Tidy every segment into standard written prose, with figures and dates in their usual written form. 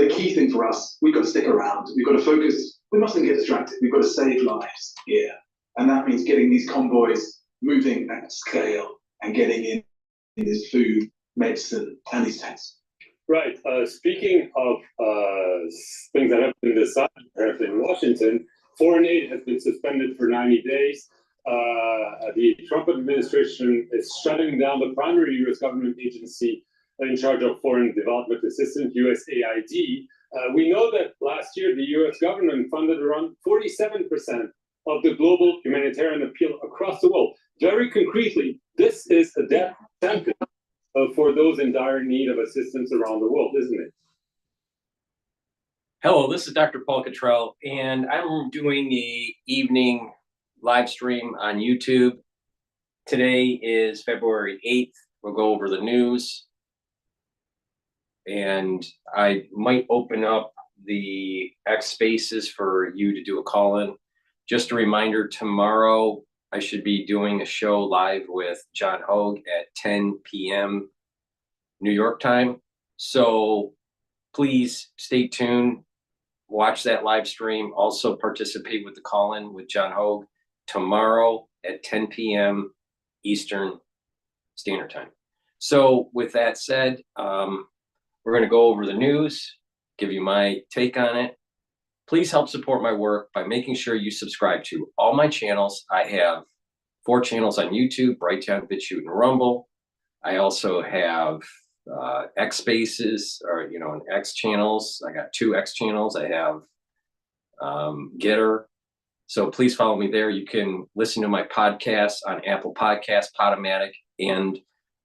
the key thing for us, we've got to stick around. We've got to focus. We mustn't get distracted. We've got to save lives here. And that means getting these convoys moving at scale and getting in this food, medicine, and these tests. Right. Speaking of things that happen in the South, in Washington, foreign aid has been suspended for 90 days. The Trump administration is shutting down the primary U.S. government agency in charge of foreign development assistance, USAID. We know that last year the U.S. government funded around 47% of the global humanitarian appeal across the world. Very concretely, this is a death sentence for those in dire need of assistance around the world, isn't it? Hello, this is Dr. Paul Cottrell, and I'm doing the evening live stream on YouTube. Today is February 8th. We'll go over the news, and I might open up the X spaces for you to do a call-in. Just a reminder, tomorrow I should be doing a show live with John Hogue at 10 p.m. New York time. So please stay tuned, watch that live stream. Also participate with the call-in with John Hogue tomorrow at 10 p.m. Eastern Standard Time. So with that said, we're going to go over the news, give you my take on it. Please help support my work by making sure you subscribe to all my channels. I have 4 channels on YouTube: Brighteon, Bitchute, and Rumble. I also have X spaces, or and X channels. I got 2 X channels. I have GETTR. So please follow me there. You can listen to my podcasts on Apple Podcasts, Podomatic, and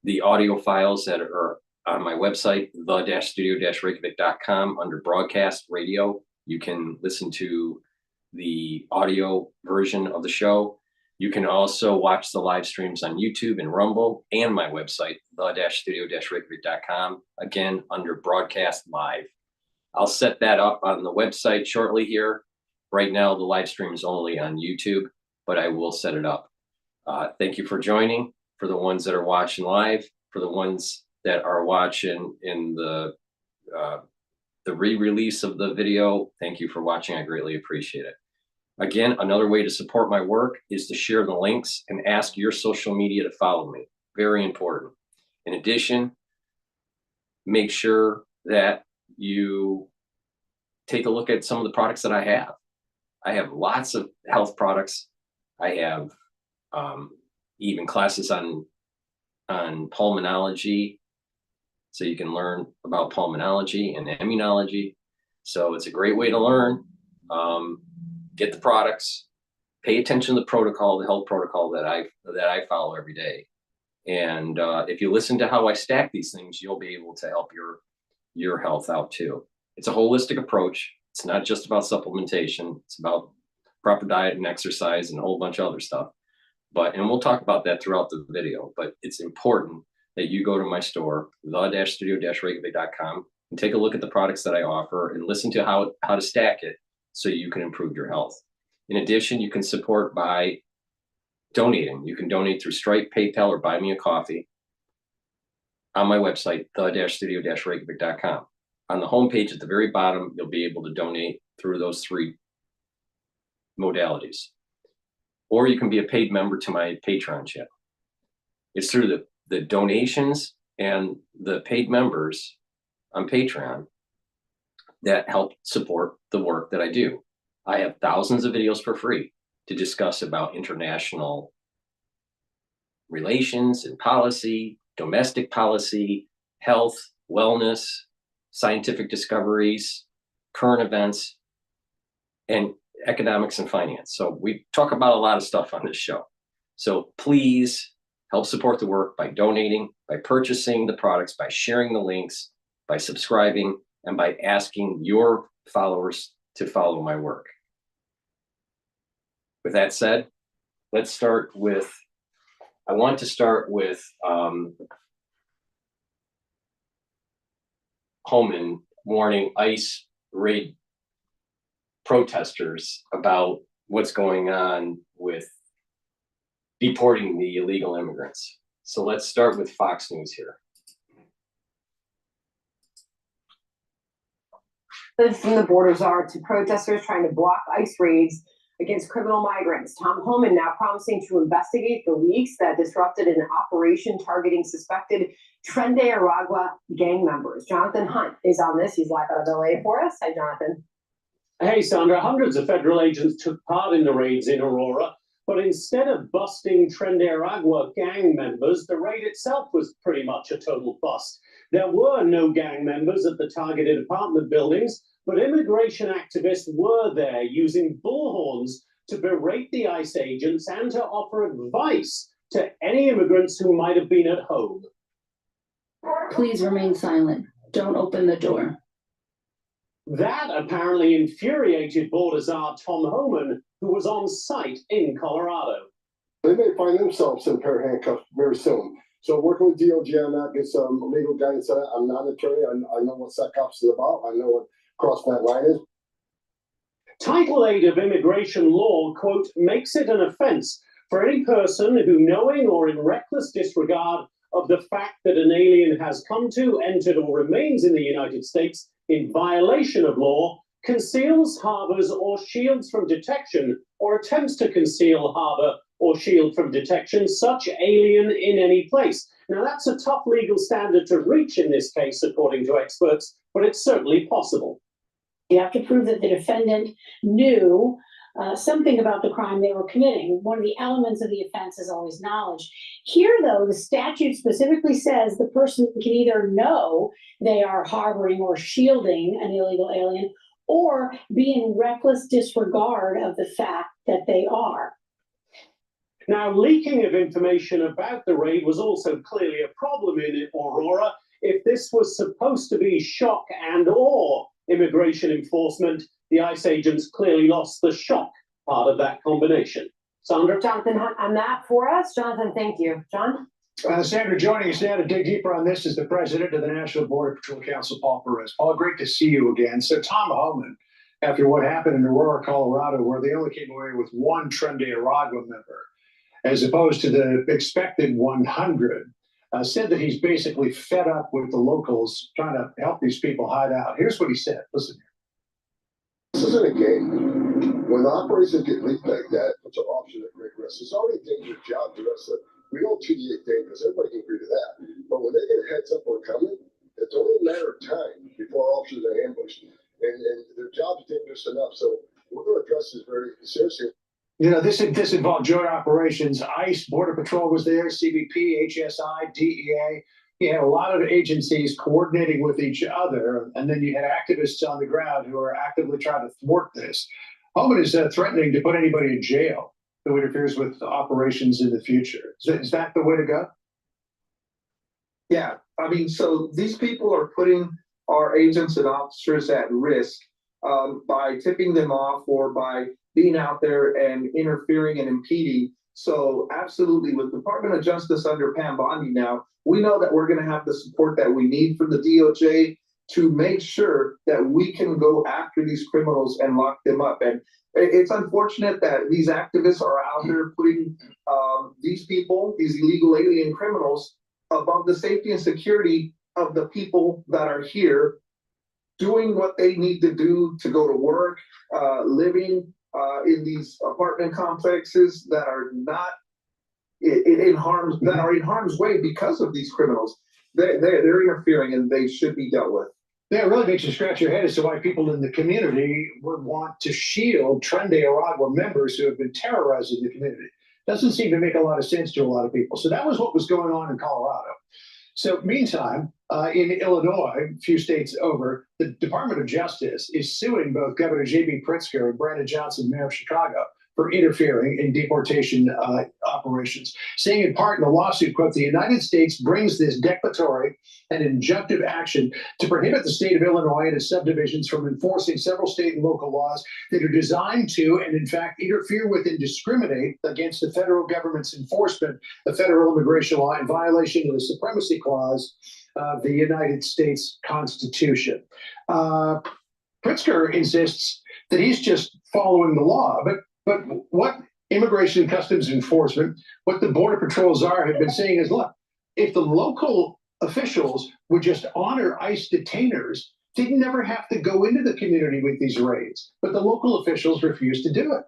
the audio files that are on my website, the-studio-reykjavik.com, under broadcast radio. You can listen to the audio version of the show. You can also watch the live streams on YouTube and Rumble and my website, the-studio-reykjavik.com, again, under broadcast live. I'll set that up on the website shortly here. Right now, the live stream is only on YouTube, but I will set it up. Thank you for joining. For the ones that are watching live, for the ones that are watching in the re-release of the video, thank you for watching. I greatly appreciate it. Again, another way to support my work is to share the links and ask your social media to follow me. Very important. In addition, make sure that you take a look at some of the products that I have. I have lots of health products. I have even classes on pulmonology, so you can learn about pulmonology and immunology. So it's a great way to learn. Get the products, pay attention to the protocol, the health protocol that I follow every day. And if you listen to how I stack these things, you'll be able to help your health out too. It's a holistic approach. It's not just about supplementation. It's about proper diet and exercise and a whole bunch of other stuff. And we'll talk about that throughout the video, but it's important that you go to my store, the-studio-reykjavik.com, and take a look at the products that I offer and listen to how to stack it so you can improve your health. In addition, you can support by donating. You can donate through Stripe, PayPal, or buy me a coffee on my website, the-studio-reykjavik.com. On the homepage at the very bottom, you'll be able to donate through those 3 modalities. Or you can be a paid member to my Patreon channel. It's through the donations and the paid members on Patreon that help support the work that I do. I have thousands of videos for free to discuss about international relations and policy, domestic policy, health, wellness, scientific discoveries, current events, and economics and finance. So we talk about a lot of stuff on this show. So please help support the work by donating, by purchasing the products, by sharing the links, by subscribing, and by asking your followers to follow my work. With that said, let's start with, I want to start with Homan warning ICE raid protesters about what's going on with deporting the illegal immigrants. So let's start with Fox News here. From the border czar to protesters trying to block ICE raids against criminal migrants. Tom Homan now promising to investigate the leaks that disrupted an operation targeting suspected Tren de Aragua gang members. Jonathan Hunt is on this. He's live out of LA for us. Hi, Jonathan. Hey, Sandra. Hundreds of federal agents took part in the raids in Aurora, but instead of busting Tren de Aragua gang members, the raid itself was pretty much a total bust. There were no gang members at the targeted apartment buildings, but immigration activists were there using bullhorns to berate the ICE agents and to offer advice to any immigrants who might have been at home. Please remain silent. Don't open the door. That apparently infuriated border czar Tom Homan, who was on site in Colorado. They may find themselves in a pair of handcuffs very soon. So working with DOJ on that, get some legal guidance on that. I'm not an attorney. I know what SecOps is about. I know what cross that line is. Title 8 of immigration law, quote, makes it an offense for any person who, knowing or in reckless disregard of the fact that an alien has come to, entered, or remains in the United States in violation of law, conceals, harbors, or shields from detection, or attempts to conceal, harbor, or shield from detection such alien in any place. Now, that's a tough legal standard to reach in this case, according to experts, but it's certainly possible. You have to prove that the defendant knew something about the crime they were committing. One of the elements of the offense is always knowledge. Here, though, the statute specifically says the person can either know they are harboring or shielding an illegal alien or be in reckless disregard of the fact that they are. Now, leaking of information about the raid was also clearly a problem in Aurora. If this was supposed to be shock and awe immigration enforcement, the ICE agents clearly lost the shock part of that combination. Sandra? Jonathan Hunt on that for us. Jonathan, thank you. John? Sandra, joining us now to dig deeper on this is the president of the National Border Patrol Council, Paul Perez. Paul, great to see you again. So Tom Homan, after what happened in Aurora, Colorado, where they only came away with one Tren de Aragua member, as opposed to the expected 100, said that he's basically fed up with the locals trying to help these people hide out. Here's what he said. Listen here. This isn't a game. When operations get leaked like that, puts our officers at great risk. It's already a dangerous job to us. We don't treat it dangerous. Everybody can agree to that. But when they get a heads up we're coming, it's only a matter of time before our officers are ambushed. And their job's dangerous enough. So we're going to address this very seriously. You know, this involved joint operations. ICE, Border Patrol was there, CBP, HSI, DEA. You had a lot of agencies coordinating with each other, and then you had activists on the ground who are actively trying to thwart this. Homan is threatening to put anybody in jail who interferes with operations in the future. Is that the way to go? Yeah, I mean, so these people are putting our agents and officers at risk by tipping them off or by being out there and interfering and impeding. So absolutely, with the Department of Justice under Pam Bondi now, we know that we're going to have the support that we need from the DOJ to make sure that we can go after these criminals and lock them up. And it's unfortunate that these activists are out there putting these people, these illegal alien criminals, above the safety and security of the people that are here doing what they need to do to go to work, living in these apartment complexes that are not in harm's way because of these criminals. They're interfering and they should be dealt with. Yeah, it really makes you scratch your head as to why people in the community would want to shield Tren de Aragua members who have been terrorizing the community. Doesn't seem to make a lot of sense to a lot of people. So that was what was going on in Colorado. So meantime, in Illinois, a few states over, the Department of Justice is suing both Governor J.B. Pritzker and Brandon Johnson, mayor of Chicago, for interfering in deportation operations, saying in part in the lawsuit, quote, the United States brings this declaratory and injunctive action to prohibit the state of Illinois and its subdivisions from enforcing several state and local laws that are designed to and in fact interfere with and discriminate against the federal government's enforcement of federal immigration law in violation of the Supremacy Clause of the United States Constitution. Pritzker insists that he's just following the law, but what Immigration and Customs Enforcement, what the Border Patrol czar have been saying is, look, if the local officials would just honor ICE detainers didn't ever have to go into the community with these raids, but the local officials refused to do it.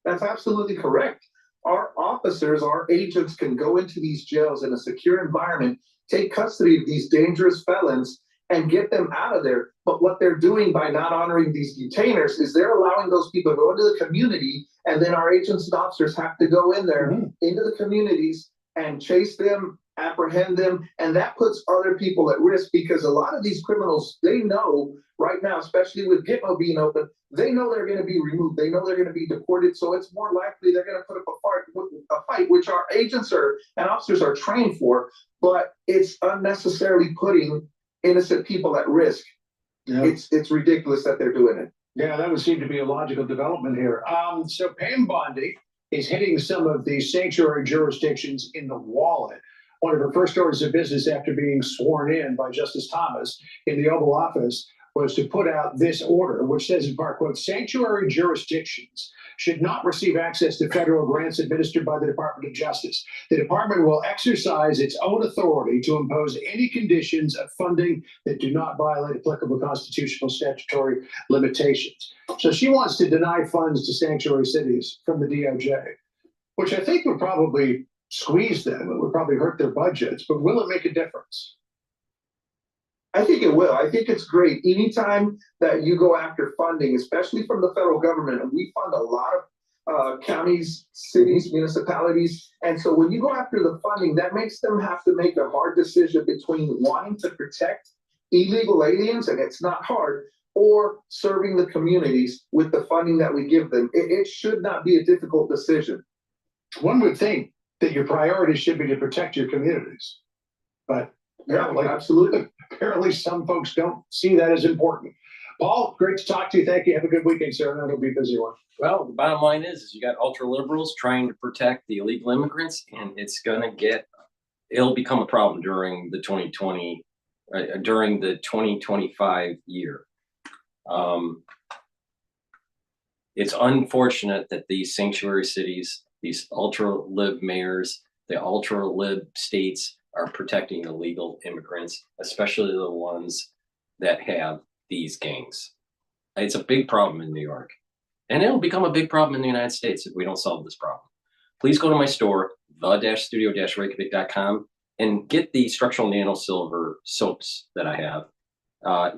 That's absolutely correct. Our officers, our agents can go into these jails in a secure environment, take custody of these dangerous felons, and get them out of there. But what they're doing by not honoring these detainers is they're allowing those people to go into the community, and then our agents and officers have to go in there into the communities and chase them, apprehend them, and that puts other people at risk because a lot of these criminals, they know right now, especially with Gitmo being open, they know they're going to be removed. They know they're going to be deported, so it's more likely they're going to put up a fight, which our agents and officers are trained for, but it's unnecessarily putting innocent people at risk. Yeah. It's ridiculous that they're doing it. Yeah, that would seem to be a logical development here. So Pam Bondi is hitting some of the sanctuary jurisdictions in the wallet. One of her first orders of business after being sworn in by Justice Thomas in the Oval Office was to put out this order, which says in part, quote, sanctuary jurisdictions should not receive access to federal grants administered by the Department of Justice. The department will exercise its own authority to impose any conditions of funding that do not violate applicable constitutional statutory limitations. So she wants to deny funds to sanctuary cities from the DOJ, which I think would probably squeeze them. It would probably hurt their budgets, but will it make a difference? I think it will. I think it's great. Anytime that you go after funding, especially from the federal government, and we fund a lot of counties, cities, municipalities. And so when you go after the funding, that makes them have to make a hard decision between wanting to protect illegal aliens, and it's not hard, or serving the communities with the funding that we give them. It should not be a difficult decision. One would think that your priority should be to protect your communities, but yeah, absolutely. Apparently some folks don't see that as important. Paul, great to talk to you. Thank you. Have a good weekend, sir. And it'll be a busy one. Well, the bottom line is you got ultra liberals trying to protect the illegal immigrants, and it'll become a problem during the 2025 year. It's unfortunate that these sanctuary cities, these ultra lib mayors, the ultra lib states are protecting illegal immigrants, especially the ones that have these gangs. It's a big problem in New York, and it'll become a big problem in the United States if we don't solve this problem. Please go to my store, the-studio-reykjavik.com, and get the structural nano silver soaps that I have.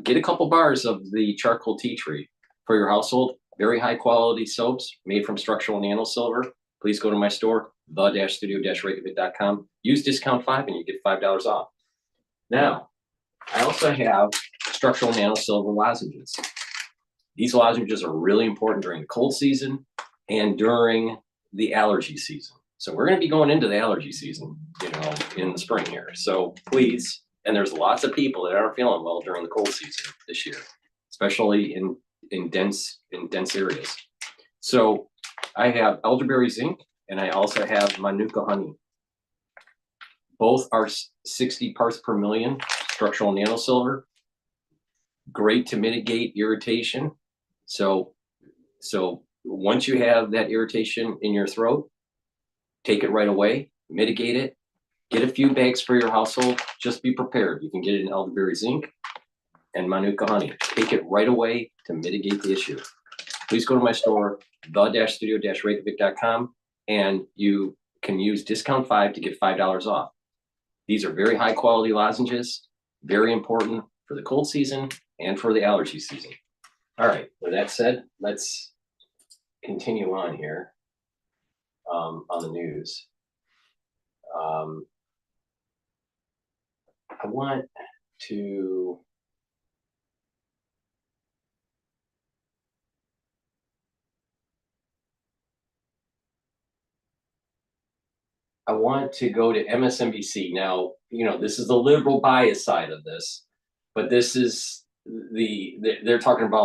Get a couple bars of the charcoal tea tree for your household. Very high quality soaps made from structural nano silver. Please go to my store, the-studio-reykjavik.com. Use discount 5 and you get $5 off. Now, I also have structural nano silver lozenges. These lozenges are really important during the cold season and during the allergy season. So we're going to be going into the allergy season, in the spring here. So please, and there's lots of people that aren't feeling well during the cold season this year, especially in dense areas. So I have elderberry zinc, and I also have Manuka honey. Both are 60 parts per million structural nano silver. Great to mitigate irritation. So once you have that irritation in your throat, take it right away, mitigate it, get a few bags for your household. Just be prepared. You can get it in elderberry zinc and Manuka honey. Take it right away to mitigate the issue. Please go to my store, the-studio-reykjavik.com, and you can use discount 5 to get $5 off. These are very high quality lozenges, very important for the cold season and for the allergy season. All right, with that said, let's continue on here on the news. I want to go to MSNBC. Now, this is the liberal bias side of this, but this is they're talking about